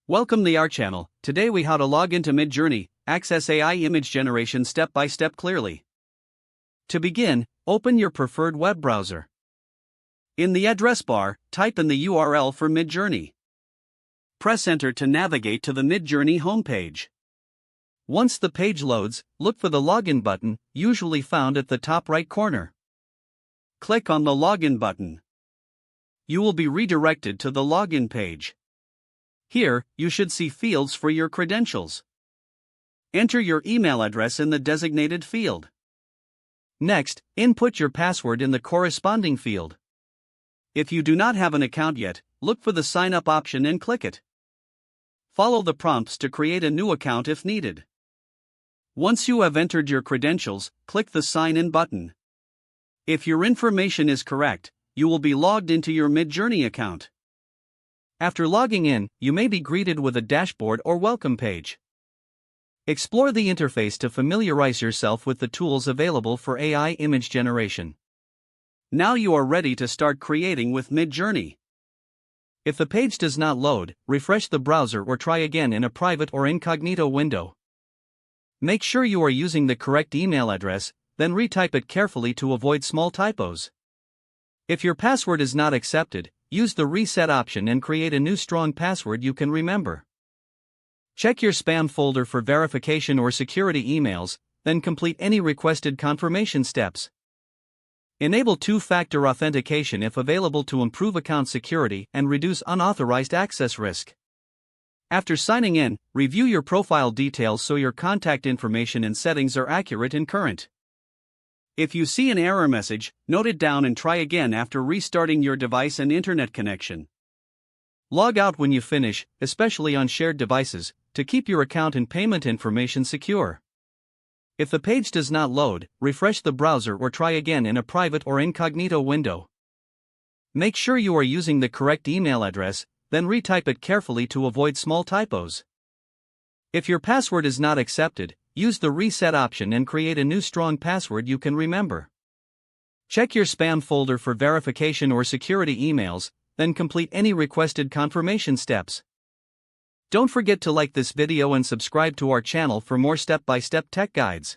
Welcome to our channel. Today we how to log into Midjourney, access AI image generation step by step clearly. To begin, open your preferred web browser. In the address bar, type in the URL for Midjourney. Press enter to navigate to the Midjourney homepage. Once the page loads, look for the login button, usually found at the top right corner. Click on the login button. You will be redirected to the login page. Here, you should see fields for your credentials. Enter your email address in the designated field. Next, input your password in the corresponding field. If you do not have an account yet, look for the Sign Up option and click it. Follow the prompts to create a new account if needed. Once you have entered your credentials, click the Sign In button. If your information is correct, you will be logged into your Midjourney account. After logging in, you may be greeted with a dashboard or welcome page. Explore the interface to familiarize yourself with the tools available for AI image generation. Now you are ready to start creating with Midjourney. If the page does not load, refresh the browser or try again in a private or incognito window. Make sure you are using the correct email address, then retype it carefully to avoid small typos. If your password is not accepted, use the reset option and create a new strong password you can remember. Check your spam folder for verification or security emails, then complete any requested confirmation steps. Enable two-factor authentication if available to improve account security and reduce unauthorized access risk. After signing in, review your profile details so your contact information and settings are accurate and current. If you see an error message, note it down and try again after restarting your device and internet connection. Log out when you finish, especially on shared devices, to keep your account and payment information secure. If the page does not load, refresh the browser or try again in a private or incognito window. Make sure you are using the correct email address, then retype it carefully to avoid small typos. If your password is not accepted, use the reset option and create a new strong password you can remember. Check your spam folder for verification or security emails, then complete any requested confirmation steps. Don't forget to like this video and subscribe to our channel for more step-by-step tech guides.